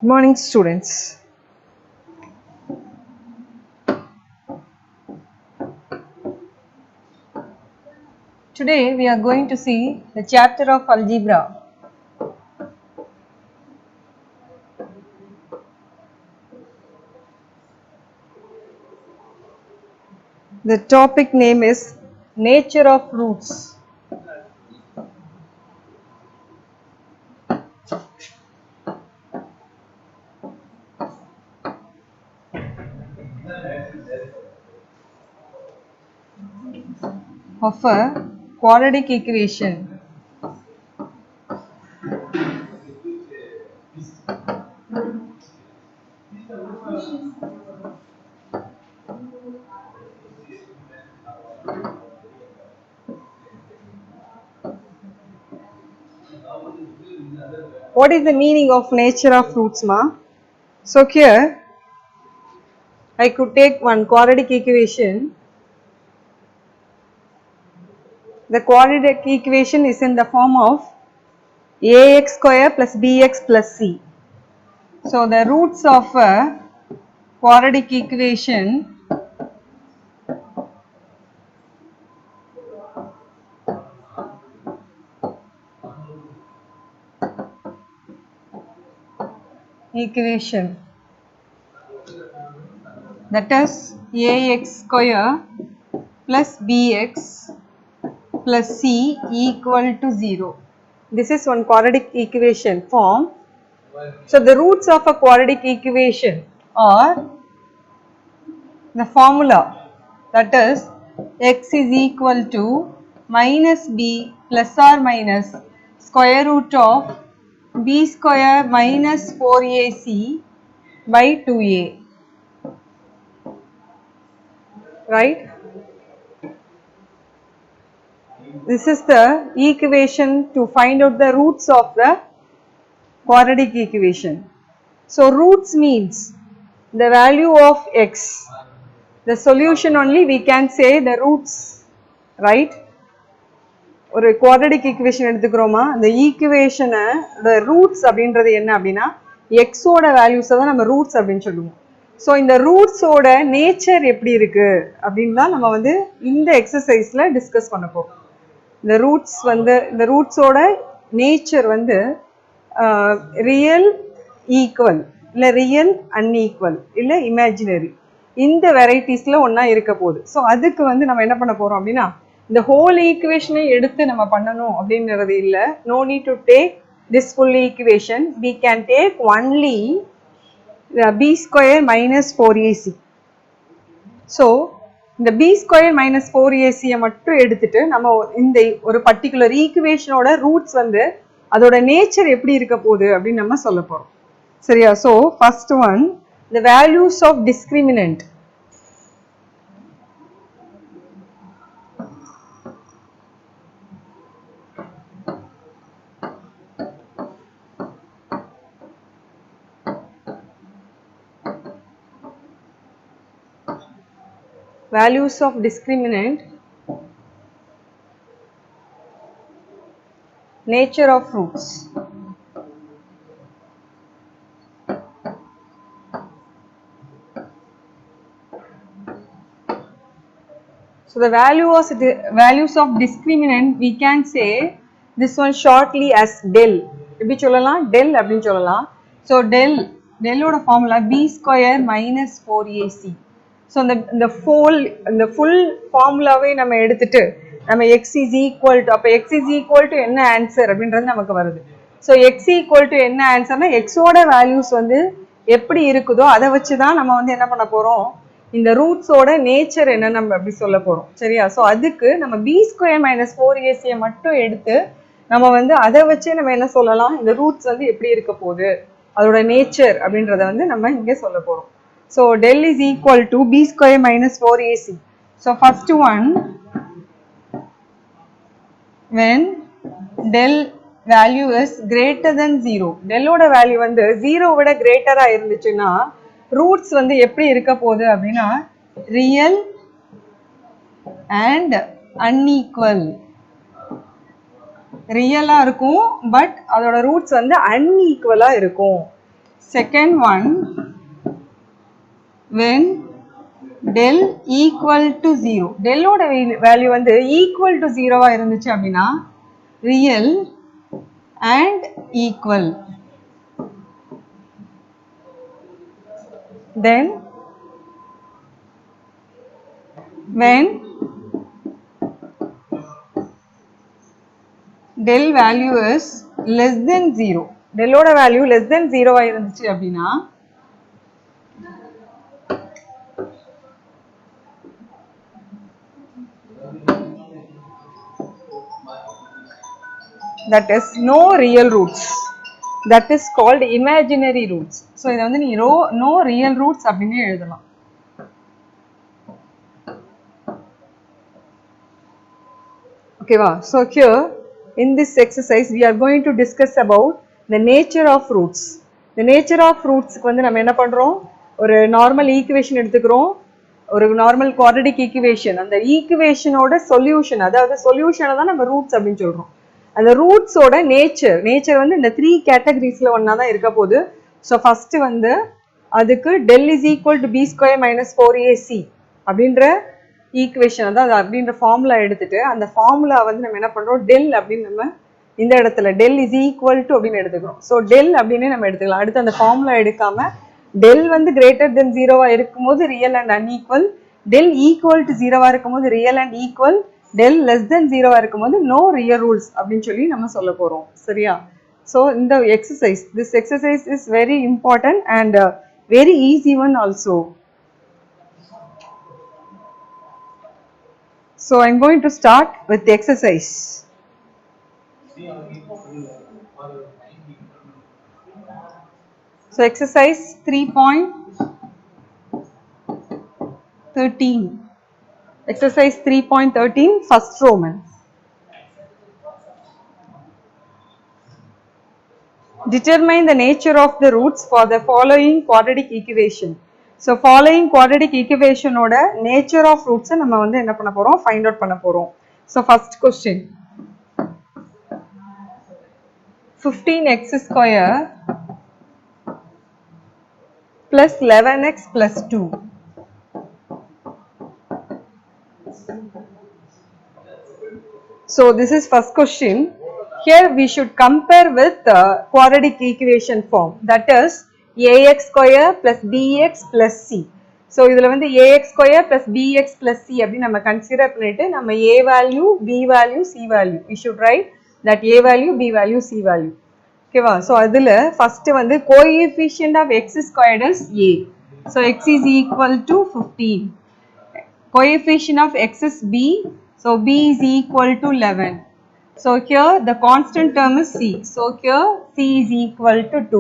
Good morning, students. Today we are going to see the chapter of algebra. The topic name is nature of roots. Of a quadratic equation. What is the meaning of nature of roots, ma? So here I could take one quadratic equation. The quadratic equation is in the form of ax square plus bx plus c. So the roots of a quadratic equation that is ax square plus bx plus c equal to 0. This is one quadratic equation form. So the roots of a quadratic equation are the formula, that is x is equal to minus b plus or minus square root of b square minus 4ac by 2a, right? This is the equation to find out the roots of the quadratic equation. So roots means the value of x. The solution only we can say the roots, right? ஒரு quadratic equation எடுத்துக்கிறோமா, அந்த ஈக்குவேஷனை roots அப்படின்றது என்ன அப்படின்னா எக்ஸோட வேல்யூஸை தான் நம்ம ரூட்ஸ் அப்படின்னு சொல்லுவோம். ஸோ இந்த ரூட்ஸோட நேச்சர் எப்படி இருக்கு அப்படின்னு தான் நம்ம வந்து இந்த எக்ஸசைஸில் டிஸ்கஸ் பண்ண போகிறோம். இந்த ரூட்ஸ் வந்து இந்த ரூட்ஸோட நேச்சர் வந்து ரியல் ஈக்குவல் இல்லை ரியல் அன்ஈக்குவல் இல்லை இமேஜினரி, இந்த வெரைட்டிஸில் ஒன்றா இருக்க போகுது. ஸோ அதுக்கு வந்து நம்ம என்ன பண்ண போகிறோம் அப்படின்னா இந்த ஹோல் ஈக்குவேஷனை எடுத்து நம்ம பண்ணணும் அப்படின்றது இல்லை. No need to take this full equation, we can take only b square minus 4ac. So இந்த b ஸ்கொயர் மைனஸ் 4ac மட்டும் எடுத்துட்டு நம்ம இந்த ஒரு பர்டிகுலர் ஈக்குவேஷனோட ரூட்ஸ் வந்து அதோட நேச்சர் எப்படி இருக்க போகுது அப்படின்னு நம்ம சொல்ல போறோம். சரியா? So first one, the values of discriminant. Values of discriminant, nature of roots. So the values of discriminant we can say this one shortly as del. எப்படி சொல்லலாம்? del அப்படின்னு சொல்லலாம். So del ஓட formula b square minus 4ac. So இந்த full ஃபார்முலாவே நம்ம எடுத்துட்டு நம்ம X is equal to, அப்போ எக்ஸ் இஸ் ஈக்குவல் டு என்ன ஆன்சர் அப்படின்றது நமக்கு வருது. ஸோ எக்ஸ் ஈக்குவல் டு என்ன ஆன்சர்னா எக்ஸோட வேல்யூஸ் வந்து எப்படி இருக்குதோ அதை வச்சு தான் நம்ம வந்து என்ன பண்ண போகிறோம், இந்த ரூட்ஸோட நேச்சர் என்ன நம்ம அப்படி சொல்ல போகிறோம். சரியா? ஸோ அதுக்கு நம்ம பி ஸ்கொயர் மைனஸ் 4ac மட்டும் எடுத்து நம்ம வந்து அதை வச்சே நம்ம என்ன சொல்லலாம், இந்த ரூட்ஸ் வந்து எப்படி இருக்க போகுது அதோட நேச்சர் அப்படின்றத வந்து நம்ம இங்கே சொல்ல போகிறோம். So del is equal to b square minus 4ac. So first one, when del value is greater than 0, del ஓட வேல்யூ வந்து 0 விட கிரேட்டரா இருந்துச்சுன்னா ரூட்ஸ் வந்து எப்படி இருக்க போகுது அப்படின்னா ரியல் அண்ட் அன்ஈக்குவல். ரியலா இருக்கும் பட் அதோட ரூட்ஸ் வந்து அன்ஈக்குவலா இருக்கும். Second one, when del equal to 0, del ஓட வேல்யூ வந்து equal to 0 இருந்துச்சு அப்படின்னா real and equal. Then when del value is less than 0, del ஓட வேல்யூ less than 0 இருந்துச்சு அப்படின்னா that is no real roots, that is called imaginary roots. So இதை வந்து நீ no real roots அப்படின்னு எழுதலாம். Okay va? So here in this exercise we are going to discuss about the nature of roots. The nature of roots க்கு வந்து நம்ம என்ன பண்றோம், ஒரு நார்மல் ஈக்குவேஷன் எடுத்துக்கிறோம், ஒரு நார்மல் குவாட்ரடிக் ஈக்குவேஷன், அந்த ஈக்குவேஷனோட சொல்யூஷன், அதாவது சொல்யூஷனை தான் நம்ம ரூட்ஸ் அப்படின்னு சொல்றோம். அந்த ரூட்ஸோட நேச்சர் வந்து இந்த 3 கேட்டகரிஸ்ல ஒன்னா தான் இருக்க போகுது. ஸோ ஃபர்ஸ்ட் வந்து அதுக்கு del is equal to b square minus 4ac அப்படின்ற ஈக்குவேஷன், அதாவது அப்படின்ற ஃபார்முலா எடுத்துட்டு அந்த ஃபார்முலா வந்து நம்ம என்ன பண்றோம், del அப்படின்னு நம்ம இந்த இடத்துல del is equal to அப்படின்னு எடுத்துக்கிறோம். ஸோ del அப்படின்னு நம்ம எடுத்துக்கலாம். அடுத்து அந்த ஃபார்முலா எடுக்காம del வந்து greater than 0 இருக்கும்போது real and unequal, del equal to 0 இருக்கும்போது real and equal, del less than 0 இருக்கும்போது no real rules அப்படின்னு சொல்லி நம்ம சொல்ல போறோம். சரியா? So இந்த exercise, this exercise is very important and very easy one also. So I am going to start with the exercise. So exercise 3.13. Exercise 3.13, first Roman. Determine the nature of the roots for the following quadratic equation. So following quadratic equation ஓட nature of roots நம்ம வந்து என்ன பண்ண போறோம், find out பண்ண போறோம். So first question, 15x square plus 11x plus 2. So this is first question. Here we should compare with quadratic equation form, that is ax square plus bx plus c. So இதுல வந்து ax square plus bx plus c அப்படி நம்ம consider பண்ணிட்டு நம்ம a value, b value, c value, we should write that a value, b value, c value. Okay va? So அதுல first வந்து coefficient of x squared is a. So x is equal to 15. Coefficient of x is b, so b is equal to 11. So here the constant term is c, so here c is equal to 2.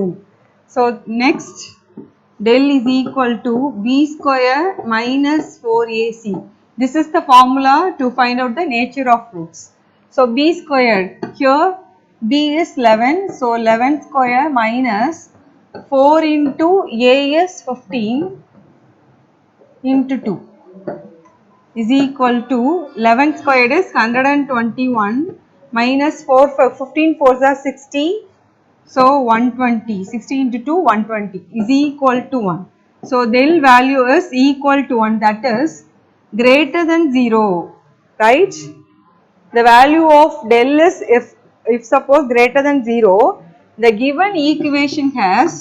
So next, del is equal to b square minus 4ac. This is the formula to find out the nature of roots. So b squared, here b is 11, so 11 square minus 4 into a is 15 into 2 is equal to 11 squared is 121 minus 4, 15 4s are 60, so 120, 60 into 2 120 is equal to 1. So del value is equal to 1, that is greater than 0, right? The value of del is if suppose greater than 0, the given equation has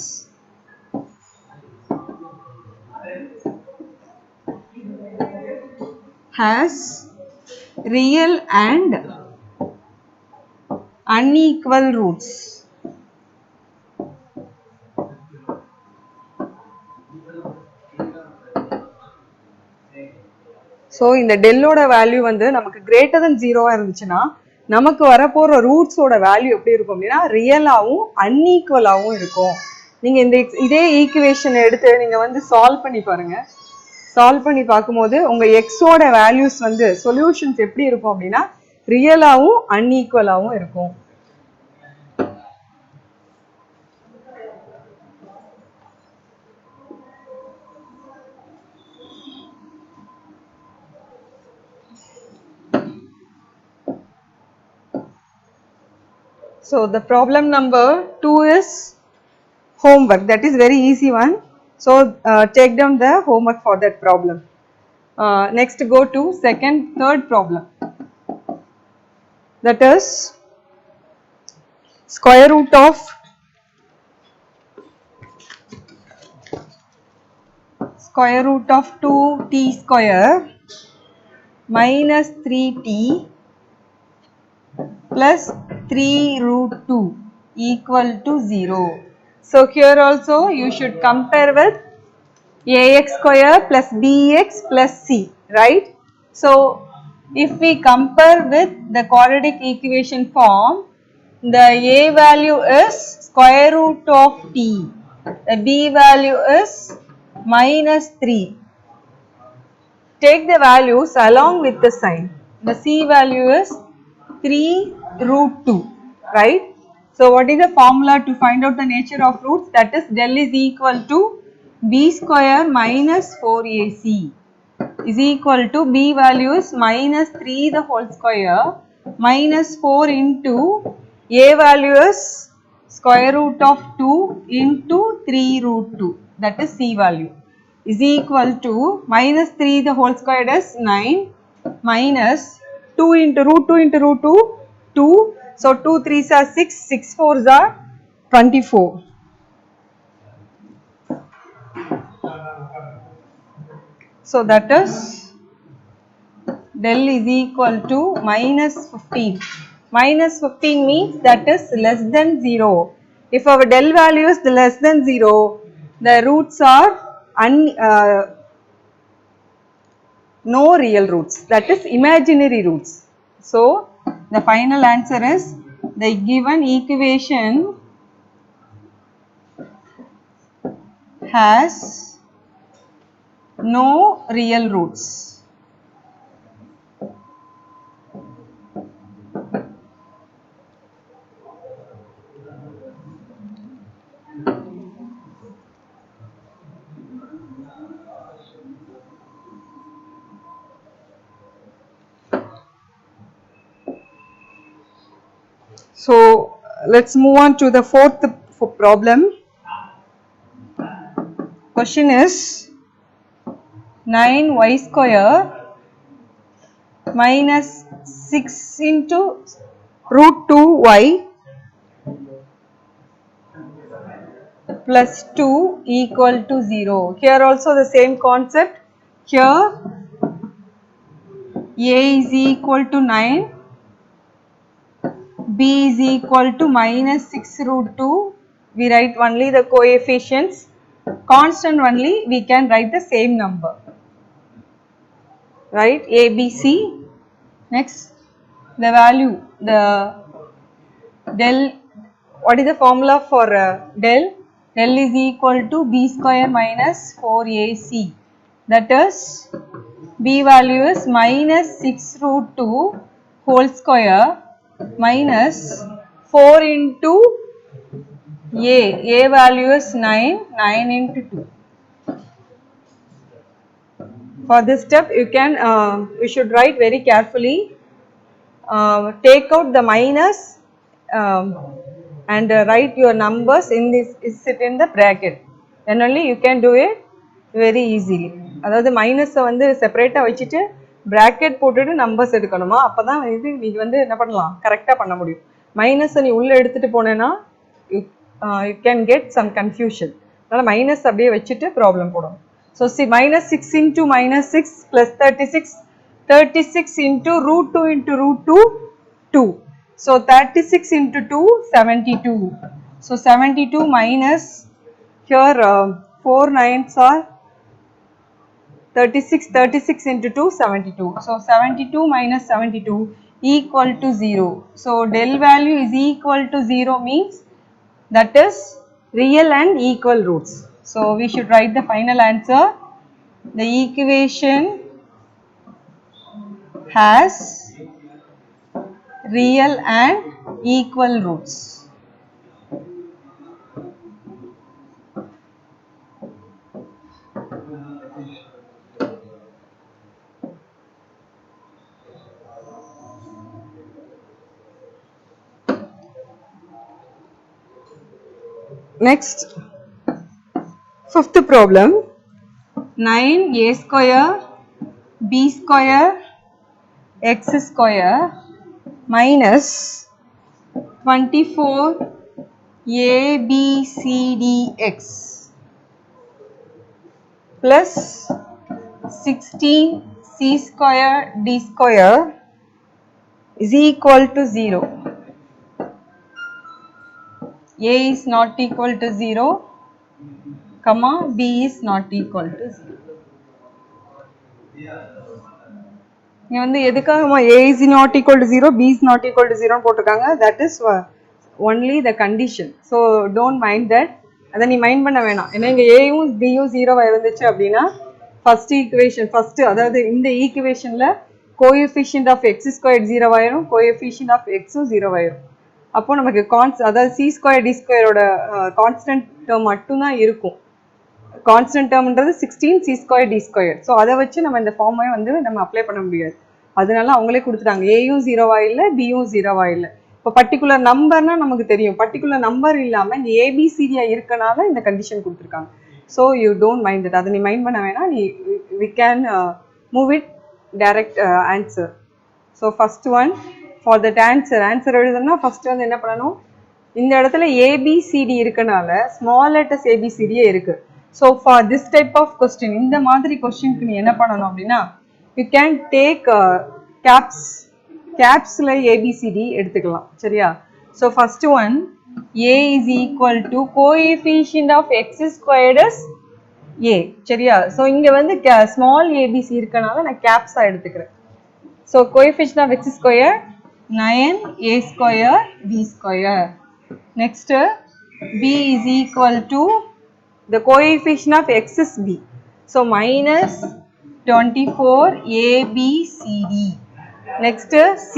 real and unequal roots. So இந்த del ஓட value வந்து நமக்கு greater than 0 இருந்துச்சுன்னா நமக்கு வரப்போற roots ஓட value எப்படி இருக்கும் அப்படின்னா ரியலாவும் அன்ஈக்குவலாவும் இருக்கும். நீங்க இந்த இதே ஈக்குவேஷன் எடுத்து நீங்க வந்து சால்வ் பண்ணி பாருங்க. சால்வ் பண்ணி பார்க்கும்போது உங்க எக்ஸ் ஓட வேல்யூஸ் வந்து சொல்யூஷன்ஸ் எப்படி இருக்கும் அப்படின்னா ரியலாவும் அன்ஈக்குவலாவும் இருக்கும். So the problem number 2 is homework. That is very easy one. So take down the homework for that problem. Next go to third problem. That is square root of square root of 2t square minus 3t plus 3 root 2 equal to 0. So here also you should compare with ax square plus bx plus c, right? So if we compare with the quadratic equation form, the a value is square root of t, the b value is minus 3. Take the values along with the sign. The c value is 3 root 2, right? So what is the formula to find out the nature of roots? That is del is equal to b square minus 4ac is equal to b value is minus 3 the whole square minus 4 into a value is square root of 2 into 3 root 2, that is c value, is equal to minus 3 the whole square is 9 minus 2 into root 2 2. So 2 3s are 6, 6 4s are 24. So that is del is equal to minus 15. Minus 15 means that is less than 0. If our del value is less than 0, the roots are no real roots, that is imaginary roots. So the final answer is the given equation has no real roots. So let's move on to the fourth problem. Question is 9y square minus 6 into root 2y plus 2 equal to 0. Here also the same concept. Here a is equal to 9, b is equal to minus 6 root 2. We write only the coefficients. Constant only we can write the same number. Right? A, B, C. Next the value, the del, what is the formula for del? Del is equal to b square minus 4ac, that is b value is minus 6 root 2 whole square minus 4 into a value is 9, 9 into 2. For this step you can, you should write very carefully. Take out the minus and write your numbers in this, is it in the bracket, then only you can do it very easily. அதாவது மைனஸை வந்து செப்பரேட்டாக வச்சுட்டு bracket போட்டுட்டு numbers எடுக்கணுமா, அப்போ தான் இது நீங்கள் வந்து என்ன பண்ணலாம், கரெக்டாக பண்ண முடியும். மைனஸை நீ உள்ளே எடுத்துகிட்டு போனேன்னா you can get some confusion. அதனால் மைனஸ் அப்படியே வச்சுட்டு ப்ராப்ளம் போடணும். So minus 6 into minus 6 plus 36, 36 into root 2 2. So 36 into 2 72. So 72 minus here 4 9s are 36, 36 into 2 72. So 72 minus 72 equal to 0. So del value is equal to 0 means that is real and equal roots. So we should write the final answer. The equation has real and equal roots. Next, fifth problem, 9a square b square x square minus 24 a b c d x plus 16 c square d square is equal to 0. A is not equal to 0, comma b is not equal to 0. இங்க வந்து எதுக்காக a is not equal to 0, b is not equal to 0 போட்டிருக்காங்க. That is only the condition. So don't mind that. அதை நீ mind பண்ண வேணாம். ஏன்னா இங்க aயும் bயும் 0 இருந்துச்சு அப்படின்னா ஃபர்ஸ்ட் ஈக்குவேஷன் அதாவது இந்த ஈக்குவேஷன்ல கோஎஃபிஷியன்ட் ஆஃப் x ஸ்கொயர் 0 ஆயிரும், கோஎஃபிஷியன்ட் ஆஃப் xம் 0 ஆயிரும். அப்போ நமக்கு அதாவது c ஸ்கொயர் d ஸ்கொயரோட கான்ஸ்டன்ட் டேர்ம் மட்டும் தான் இருக்கும். கான்ஸ்டன்ட் டேர்ம்ன்றது 16 c square d square. So அதை வச்சு நம்ம இந்த ஃபார்மை வந்து நம்ம அப்ளை பண்ண முடியாது. அதனால அவங்களே கொடுத்துட்டாங்க ஏயும் 0வா இல்லை பியும் 0வா இல்லை. இப்போ பர்டிகுலர் நம்பர்னா நமக்கு தெரியும், பர்டிகுலர் நம்பர் இல்லாமல் இங்கே ஏபிசிடியா இருக்கனால இந்த கண்டிஷன் கொடுத்துருக்காங்க. So you don't mind that. அதை நீ மைண்ட் பண்ண வேணாம். நீ we can move it direct answer. So first one for that answer எழுதுனா ஃபர்ஸ்ட் வந்து என்ன பண்ணணும், இந்த இடத்துல ஏபிசிடி இருக்கனால ஸ்மால் லெட்டர்ஸ் ஏபிசிடியே இருக்கு. So for this type of question, இந்த மாதிரி கொஸ்டினுக்கு நீ என்ன பண்ணணும் அப்படின்னா, யூ கேன் டேக் கேப்ஸில் ஏபிசிடி எடுத்துக்கலாம். சரியா? So first one A is equal to coefficient of X squared is A. சரியா? ஸோ இங்கே வந்து ஸ்மால் ஏபிசி இருக்கனால நான் கேப்ஸாக எடுத்துக்கிறேன். So coefficient of x square 9a square b square. Next, b is equal to the coefficient of x is b. So minus 24 ABCD. Next, C.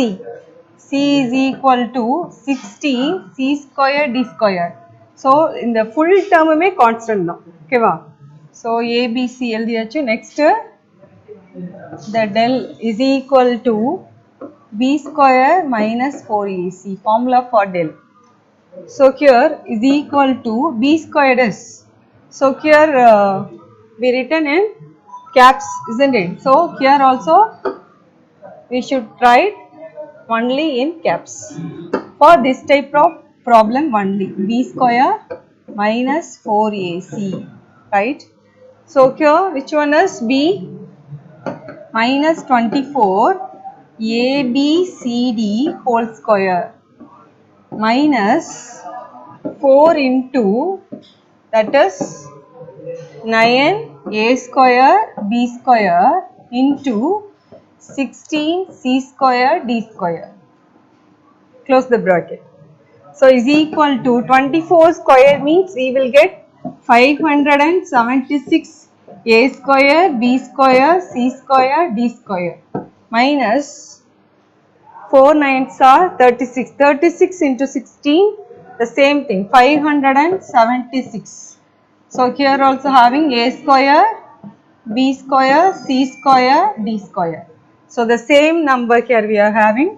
C is equal to 16 C square D square. So in the full term may constant now. Okay, va? So ABC எழுதியாச்சு. Next, the del is equal to b square minus 4ac, formula for del. So here is equal to b squared is. So here we written in caps, isn't it? So here also we should write only in caps for this type of problem only. B square minus 4ac, right? So here which one is b? Minus 24 ABCD whole square minus 4 into that is 9a square b square into 16 c square d square. Close the bracket. So is equal to 24 square means we will get 576 a square b square c square d square minus 4 9s are 36. 36 into 16, the same thing, 576. So here also having a square, b square, c square, d square. So the same number here we are having.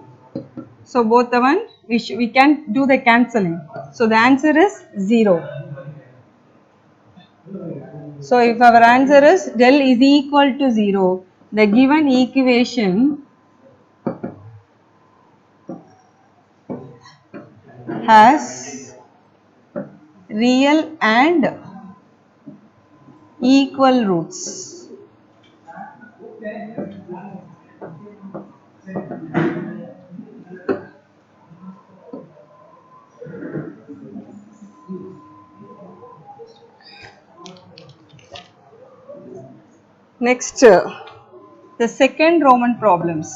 So both the one we can do the cancelling. So the answer is 0. So if our answer is del is equal to 0, the given equation has real and equal roots. Next, the second Roman problems.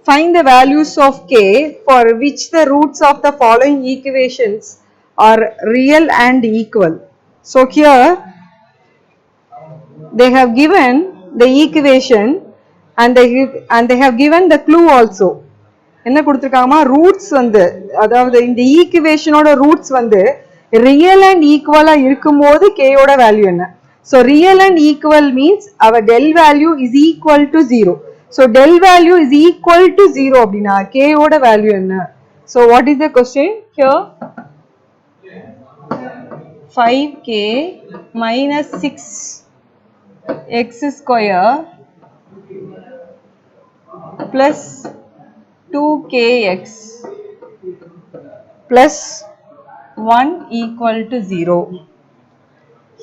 Find the values of k for which the roots of the following equations are real and equal. So here they have given the equation and they have given the clue also. என்ன கொடுத்திருக்காங்கமா, roots வந்து அதாவது இந்த ஈக்குவேஷனோட roots வந்து real and ஈக்குவலா இருக்கும்போது k யோட value என்ன. So real and equal means our del value is equal to 0. So del value is equal to 0 அப்படினா k ஓட value என்ன? So what is the question here? 5k minus 6x square plus 2kx plus 1 equal to 0.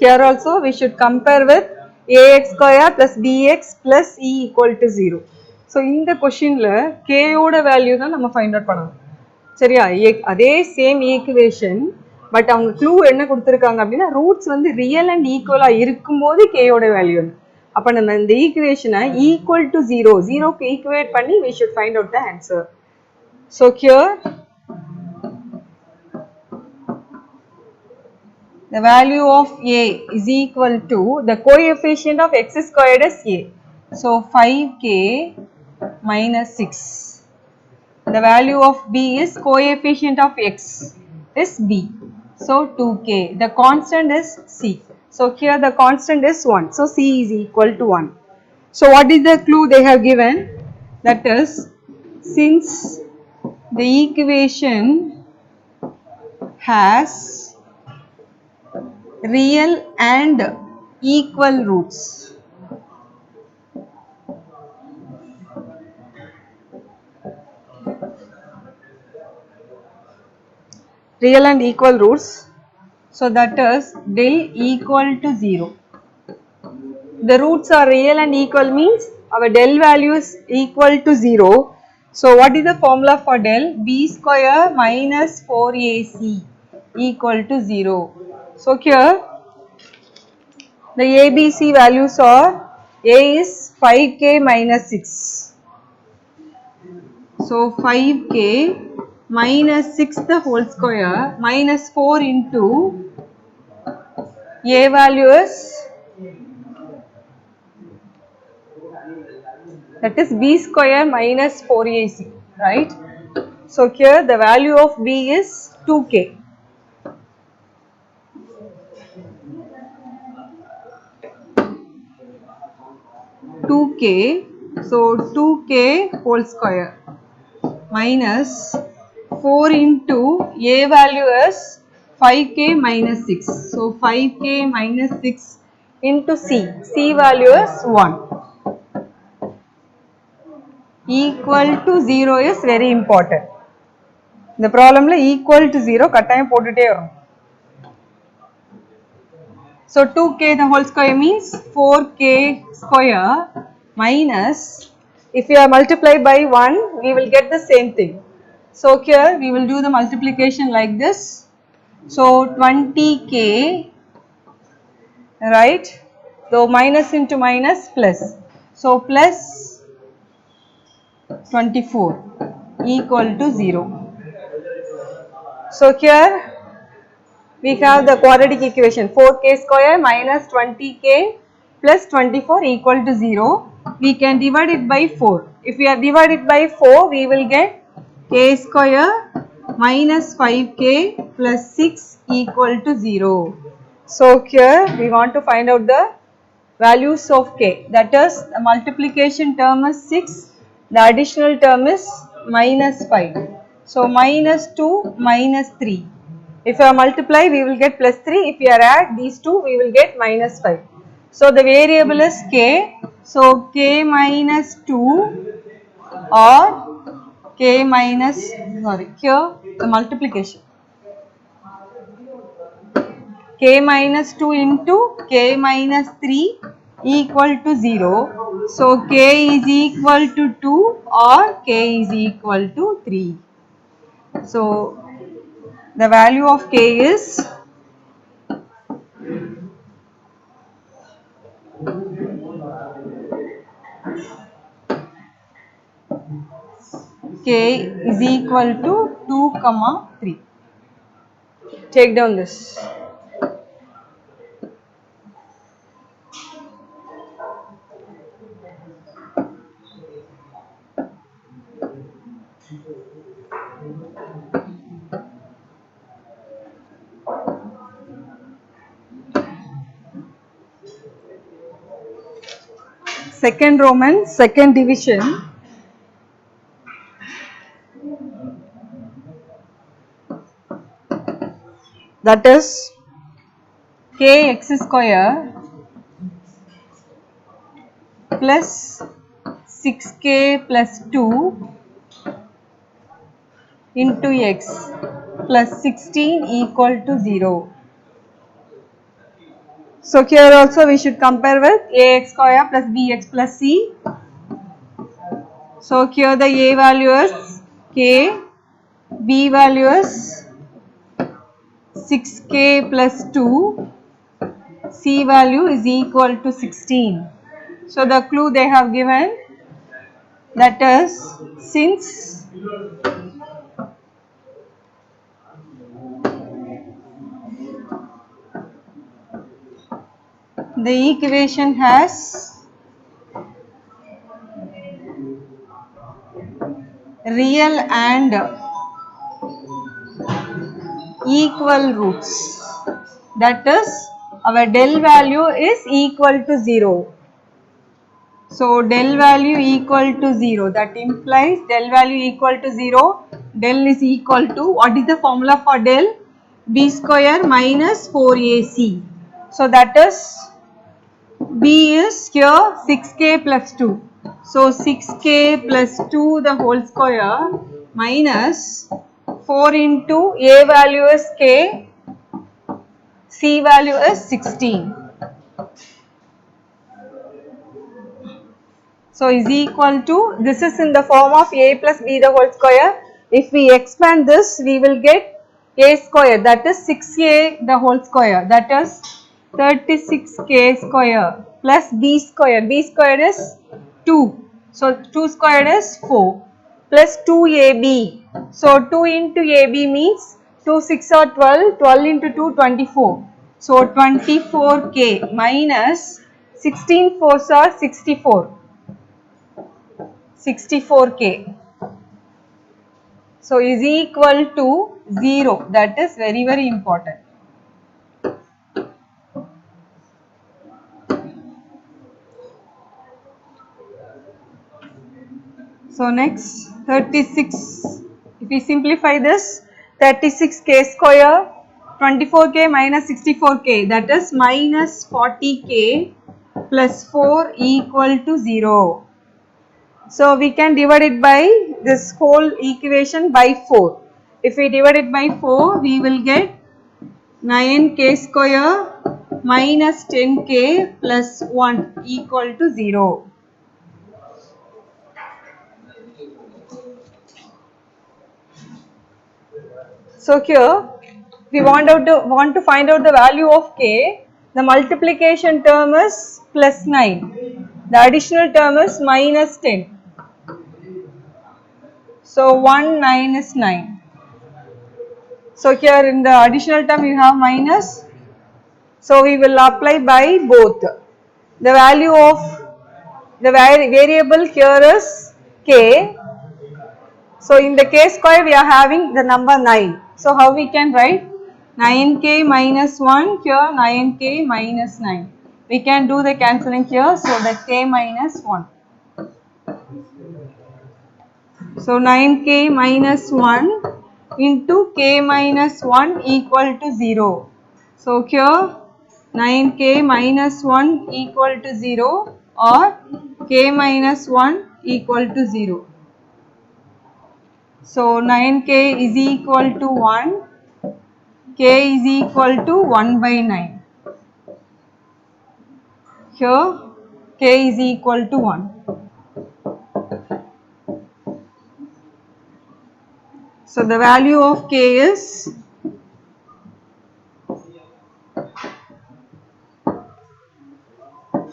Here also we should compare with ax square plus bx plus e equal to 0. So இந்த questionல k ஓட value தான் நம்ம find out பண்ணணும். சரியா? அதே same equation but அவங்க clue என்ன கொடுத்திருக்காங்க அப்படின்னா ரூட்ஸ் வந்து ரியல் அண்ட் ஈக்குவலா இருக்கும்போது k ஓட வேல்யூ. அப்ப நம்ம இந்த ஈக்குவேஷனை ஈக்குவல் டு 0க்கு ஈக்குவேட் பண்ணி we should find out the answer. So here the value of a is equal to the coefficient of x squared is a. So 5k minus 6. The value of b is coefficient of x is b. So 2k. The constant is c. So here the constant is 1. So c is equal to 1. So what is the clue they have given? That is, since the equation has real and equal roots. Real and equal roots. So that is del equal to 0. The roots are real and equal means our del value is equal to 0. So what is the formula for del? B square minus 4ac equal to 0. So here the ABC values are A is 5k minus 6. So 5k minus 6 the whole square minus 4 into A value is, that is b square minus 4ac, right? So here the value of b is 2k. 2k, so 2k whole square minus 4 into a value is 5k minus 6. So 5k minus 6 into c value is 1. Equal to 0 is very important. The problem la equal to 0 கட்டாயம் போட்டுட்டே வரும். So 2k the whole square means 4k square minus, if you are multiplied by 1 we will get the same thing. So here we will do the multiplication like this. So 20k, right? So minus into minus plus. So plus 24 equal to 0. So here we have the quadratic equation 4k square minus 20k plus 24 equal to 0. We can divide it by 4. If we are divided by 4, we will get k square minus 5k plus 6 equal to 0. So here we want to find out the values of k. That is, the multiplication term is 6, the additional term is minus 5. So minus 2 minus 3. If you multiply, we will get plus 3. If you add these two, we will get minus 5. So the variable is k. So k minus 2 or k minus, sorry, here the multiplication. K minus 2 into k minus 3 equal to 0. So k is equal to 2 or k is equal to 3. So the value of k is k is equal to 2, 3. Take down this. second Roman, second division. That is kx square plus 6k plus 2 into x plus 16 equal to 0. So here also we should compare with ax square plus bx plus c. So here the a value is k, b value is 6k plus 2, c value is equal to 16. So the clue they have given, that is, since the equation has real and equal roots, that is, our del value is equal to 0. So del value equal to 0, that implies del value equal to 0, del is equal to, what is the formula for del? B square minus 4ac. So that is, B is here 6k plus 2. So 6k plus 2 the whole square minus 4 into a value is k, c value is 16. So is equal to, this is in the form of a plus b the whole square. If we expand this, we will get a square, that is 6a the whole square, that is 36k square plus b square. B square is 2. So 2 square is 4 plus 2ab. So 2 into ab means 2 6 are 12, 12 into 2 24. So 24k minus 16 4s are 64. 64k. So is equal to 0. That is very, very important. So next 36. If we simplify this, 36k square, 24k minus 64k, that is minus 40k plus 4 equal to 0. So we can divide it by this whole equation by 4. If we divide it by 4, we will get 9k square minus 10k plus 1 equal to 0. So here we want to find out the value of k. The multiplication term is plus 9. The additional term is minus 10. So 1 9 is 9. So here in the additional term you have minus. So we will apply by both. The value of the variable here is k. So in the k square we are having the number 9. So how we can write 9k minus 1, here 9k minus 9. We can do the cancelling here. So the k minus 1. So 9k minus 1 into k minus 1 equal to 0. So here 9k minus 1 equal to 0 or k minus 1 equal to 0. So 9k is equal to 1, k is equal to 1 by 9. Here k is equal to 1. So the value of k is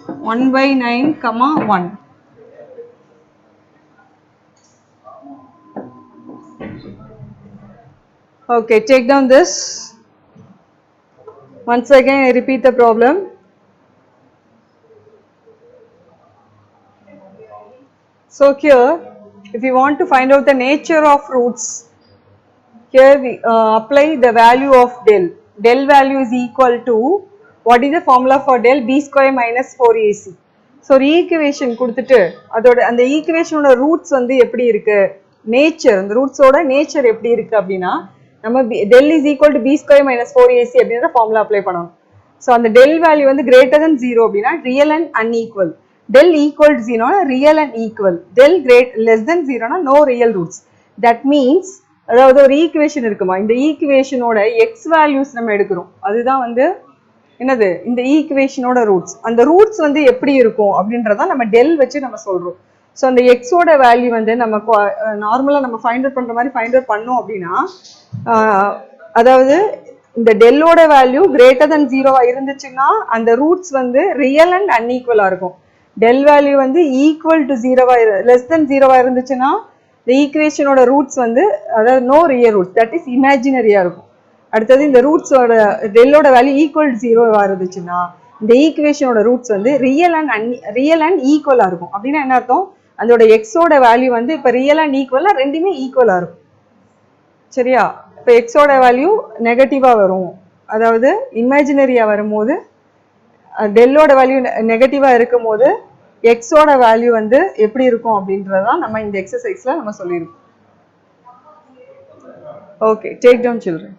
1 by 9 comma 1. Okay, take down this. Once again I repeat the problem. So here if we want to find out the nature of roots, here we apply the value of del. Del value is equal to, what is the formula for del? B square minus 4ac. So ஒரு equation கொடுத்துட்டு அதோட அந்த ஈக்குவேஷனோட roots வந்து எப்படி இருக்கு, nature, அந்த ரூட்ஸோட nature எப்படி இருக்கு அப்படின்னா நம்ம del is equal to b square minus 4ac அப்படின்ற ஃபார்முலா அப்ளை பண்ணணும். ஸோ அந்த டெல் வேல்யூ வந்து கிரேட்டர் than 0 அப்படின்னா real and unequal, del equal to 0 real and equal, del less than 0 no real roots. That means அதாவது ஒரு equation இருக்குமா, இந்த ஈக்குவேஷனோட X values நம்ம எடுக்கிறோம், அதுதான் வந்து என்னது இந்த ஈக்குவேஷனோட ரூட்ஸ். அந்த ரூட்ஸ் வந்து எப்படி இருக்கும் அப்படின்றத நம்ம டெல் வச்சு நம்ம சொல்றோம். ஸோ அந்த எக்ஸோட வேல்யூ வந்து நம்ம நார்மலாக நம்ம ஃபைண்ட் அவுட் பண்ணுற மாதிரி ஃபைண்ட் அவுட் பண்ணோம் அப்படின்னா அதாவது இந்த டெல்லோட வேல்யூ கிரேட்டர் தென் 0 இருந்துச்சுன்னா அந்த ரூட்ஸ் வந்து ரியல் அண்ட் அன்ஈக்குவலாக இருக்கும். டெல் வேல்யூ வந்து ஈக்குவல் டு 0 லெஸ் தென் 0 இருந்துச்சுன்னா இந்த ஈக்குவேஷனோட ரூட்ஸ் வந்து அதாவது no real roots, that is இமேஜினரியாக இருக்கும். அடுத்தது இந்த ரூட்ஸோட டெல்லோட வேல்யூ ஈக்குவல் டு 0 இருந்துச்சுன்னா இந்த ஈக்குவேஷனோட ரூட்ஸ் வந்து ரியல் அண்ட் ஈக்குவலாக இருக்கும். அப்படின்னா என்ன அர்த்தம், அதோட எக்ஸோட வேல்யூ வந்து இப்போ ரியல் அண்ட் ஈக்குவலா ரெண்டுமே ஈக்குவலாக இருக்கும். சரியா, இப்போ எக்ஸோட வேல்யூ நெகட்டிவாக வரும், அதாவது இமேஜினரியாக வரும்போது டெல்லோட வேல்யூ நெகட்டிவாக இருக்கும் போது எக்ஸோட வேல்யூ வந்து எப்படி இருக்கும் அப்படின்றதான் நம்ம இந்த எக்ஸசைஸில் நம்ம சொல்லியிருக்கோம். Okay, take down children.